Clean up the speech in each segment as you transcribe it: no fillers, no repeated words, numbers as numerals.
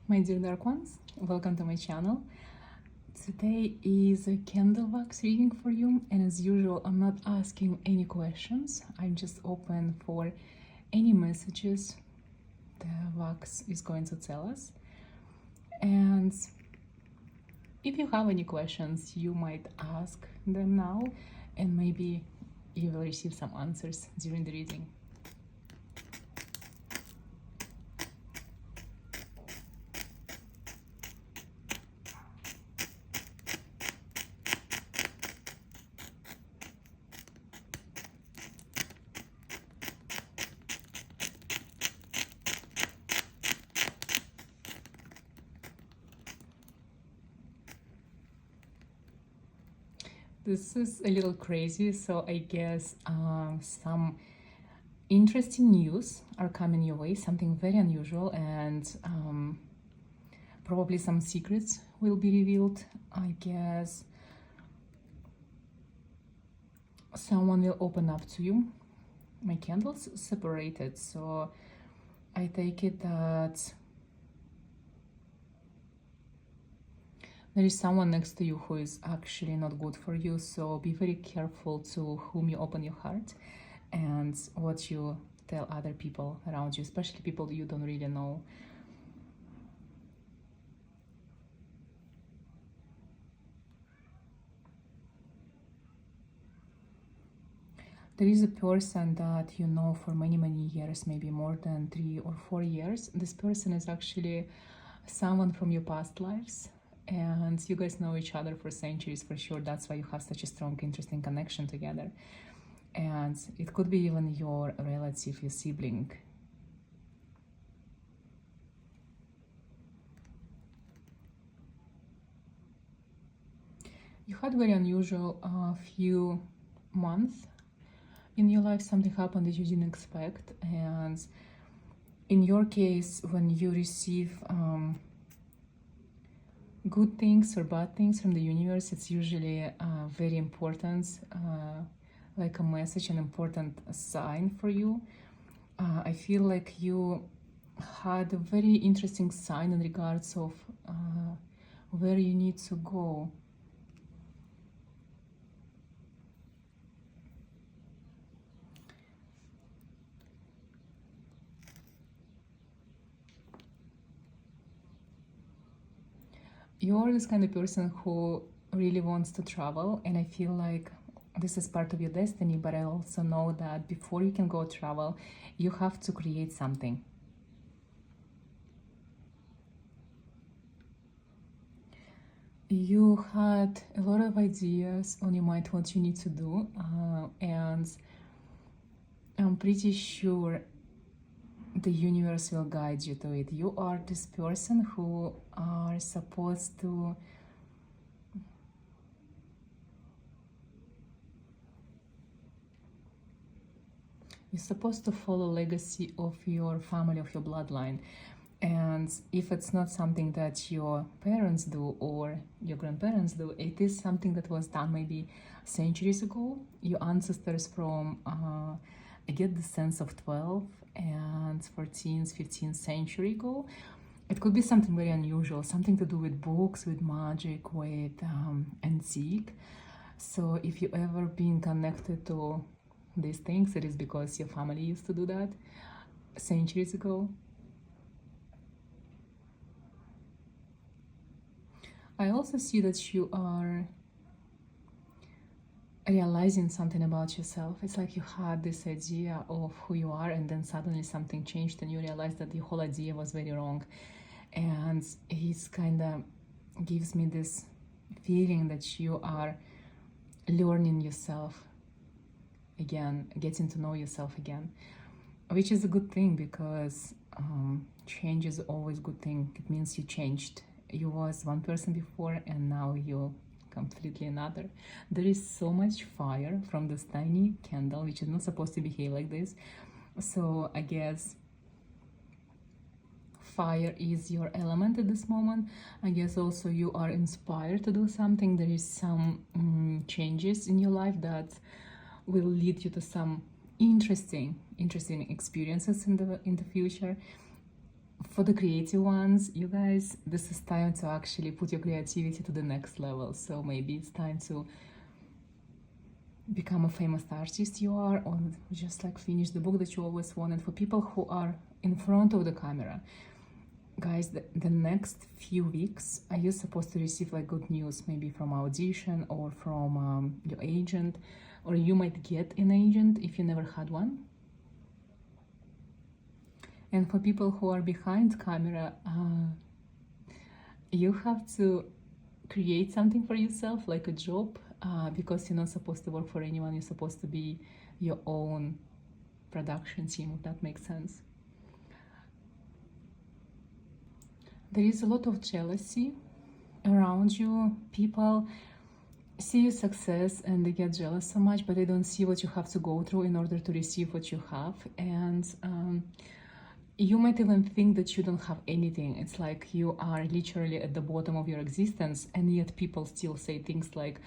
My dear dark ones, welcome to my channel. Today is a candle wax reading for you, and as usual I'm not asking any questions. I'm just open for any messages the wax is going to tell us. And if you have any questions, you might ask them now, and maybe you will receive some answers during the reading. This is a little crazy, so I guess some interesting news are coming your way, something very unusual, and probably some secrets will be revealed. I guess someone will open up to you. My candles separated, so I take it that there is someone next to you who is actually not good for you, so be very careful to whom you open your heart and what you tell other people around you, especially people you don't really know. There is a person that you know for many years, maybe more than 3 or 4 years. This person is actually someone from your past lives, and you guys know each other for centuries for sure. That's why you have such a strong, interesting connection together. And it could be even your relative, your sibling. You had very unusual few months in your life. Something happened that you didn't expect, and in your case, when you receive good things or bad things from the universe, it's usually very important, like a message, an important sign for you. I feel like you had a very interesting sign in regards of where you need to go. You're this kind of person who really wants to travel, and I feel like this is part of your destiny, but I also know that before you can go travel, you have to create something. You had a lot of ideas on your mind what you need to do, and I'm pretty sure the universe will guide you to it. You are this person who are supposed to follow legacy of your family, of your bloodline. And if it's not something that your parents do or your grandparents do, it is something that was done maybe centuries ago. Your ancestors from I get the sense of 12th and 14th, 15th century ago. It could be something very unusual, something to do with books, with magic, with antique. So if you ever been connected to these things, it is because your family used to do that centuries ago. I also see that you are realizing something about yourself. It's like you had this idea of who you are, and then suddenly something changed and you realized that the whole idea was very wrong. And it kind of gives me this feeling that you are learning yourself again, getting to know yourself again, which is a good thing, because change is always a good thing. It means you changed. You was one person before, and now you're completely another. There is so much fire from this tiny candle, which is not supposed to behave like this. So I guess fire is your element at this moment. I guess also you are inspired to do something. There is some changes in your life that will lead you to some interesting experiences in the future. For the creative ones, you guys, this is time to actually put your creativity to the next level. So maybe it's time to become a famous artist you are, or just like finish the book that you always wanted. For people who are in front of the camera, guys, the next few weeks, are you supposed to receive like good news, maybe from audition or from your agent, or you might get an agent if you never had one. And for people who are behind camera, you have to create something for yourself, like a job, because you're not supposed to work for anyone. You're supposed to be your own production team, if that makes sense. There is a lot of jealousy around you. People see your success and they get jealous so much, but they don't see what you have to go through in order to receive what you have. And you might even think that you don't have anything. It's like you are literally at the bottom of your existence, and yet people still say things like,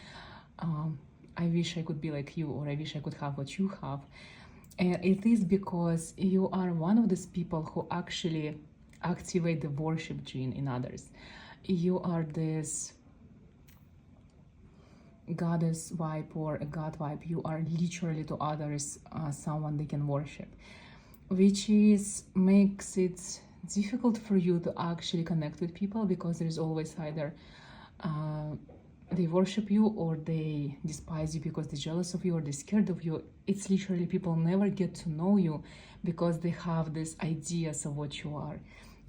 I wish I could be like you, or I wish I could have what you have. And it is because you are one of these people who actually activate the worship gene in others. You are this goddess vibe or a god vibe. You are literally to others someone they can worship, which makes it difficult for you to actually connect with people, because there is always either they worship you, or they despise you because they're jealous of you, or they're scared of you. It's literally people never get to know you because they have these ideas of what you are.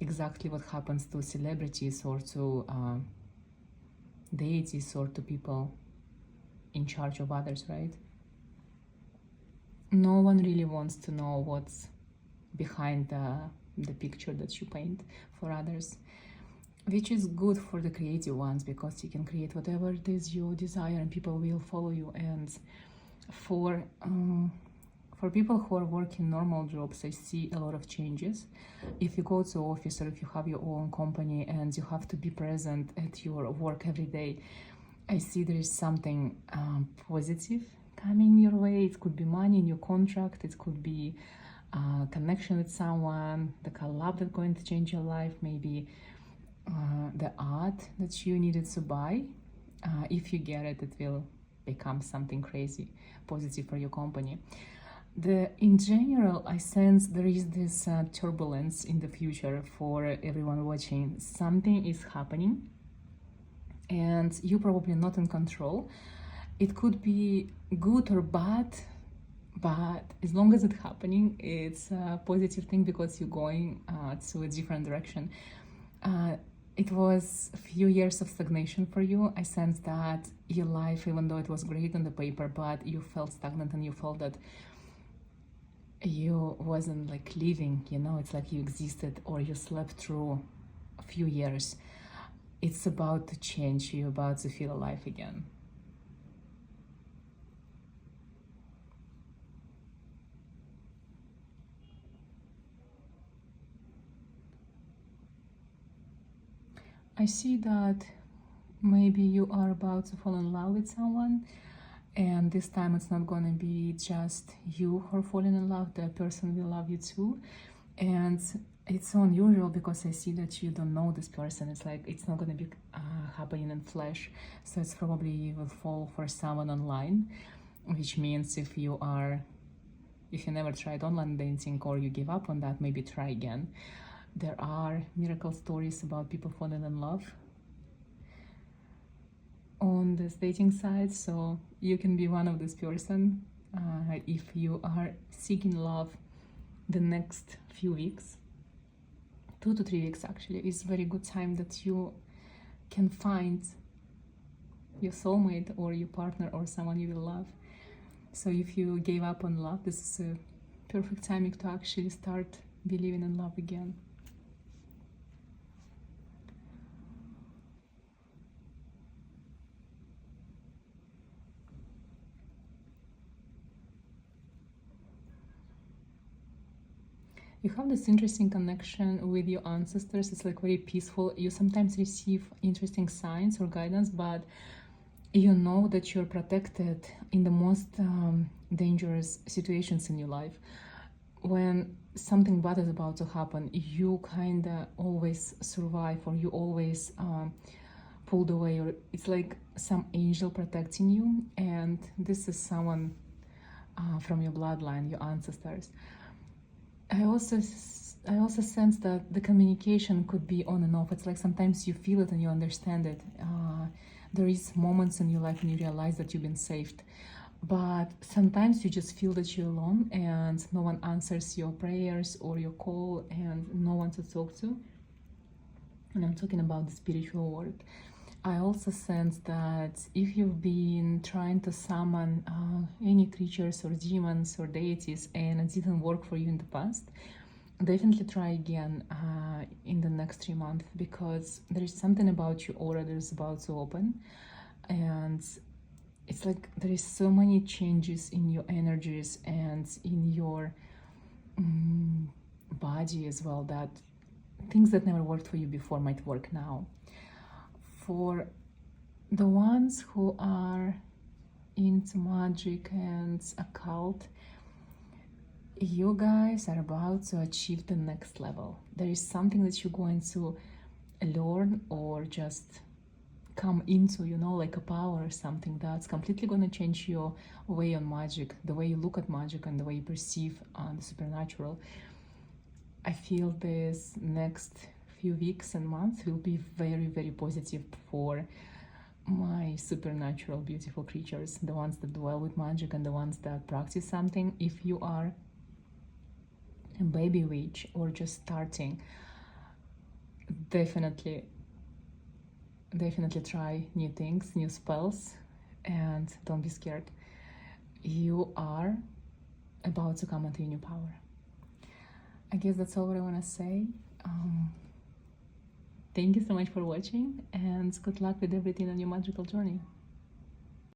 Exactly what happens to celebrities or to deities or to people in charge of others, right? No one really wants to know what's behind the picture that you paint for others, which is good for the creative ones, because you can create whatever it is you desire and people will follow you. And for people who are working normal jobs, I see a lot of changes. If you go to office, or if you have your own company and you have to be present at your work every day, I see there is something positive coming your way. It could be money in your contract, it could be connection with someone, the collab that's going to change your life, maybe the art that you needed to buy. If you get it, it will become something crazy positive for your company. In general, I sense there is this turbulence in the future for everyone watching. Something is happening and you're probably not in control. It could be good or bad, but as long as it's happening, it's a positive thing, because you're going to a different direction. It was a few years of stagnation for you. I sense that your life, even though it was great on the paper, but you felt stagnant and you felt that you wasn't like living, it's like you existed or you slept through a few years. It's about to change. You're about to feel alive again. I see that maybe you are about to fall in love with someone, and this time it's not gonna be just you who are falling in love, the person will love you too. And it's so unusual because I see that you don't know this person. It's like it's not gonna be happening in flesh, so it's probably you will fall for someone online, which means if you never tried online dating or you give up on that, maybe try again. There are miracle stories about people falling in love on this dating site, so you can be one of this person. If you are seeking love, the next few weeks, 2 to 3 weeks actually, is a very good time that you can find your soulmate or your partner or someone you will love. So if you gave up on love, this is a perfect timing to actually start believing in love again. You have this interesting connection with your ancestors. It's like very peaceful. You sometimes receive interesting signs or guidance, but you know that you're protected in the most dangerous situations in your life. when something bad is about to happen, you kind of always survive, or you always pulled away, or it's like some angel protecting you, and this is someone from your bloodline, your ancestors. I also sense that the communication could be on and off. It's like sometimes you feel it and you understand it. There is moments in your life when you realize that you've been saved, but sometimes you just feel that you're alone and no one answers your prayers or your call, and no one to talk to. And I'm talking about the spiritual world. I also sense that if you've been trying to summon any creatures or demons or deities and it didn't work for you in the past, definitely try again in the next 3 months, because there is something about your aura that is about to open, and it's like there is so many changes in your energies and in your body as well, that things that never worked for you before might work now. For the ones who are into magic and occult, you guys are about to achieve the next level. There is something that you're going to learn or just come into, like a power or something that's completely going to change your way on magic, the way you look at magic and the way you perceive the supernatural. I feel this next few weeks and months will be very, very positive for my supernatural beautiful creatures, the ones that dwell with magic and the ones that practice something. If you are a baby witch or just starting, definitely try new things, new spells, and don't be scared. You are about to come into your new power. I guess that's all what I want to say. Thank you so much for watching, and good luck with everything on your magical journey.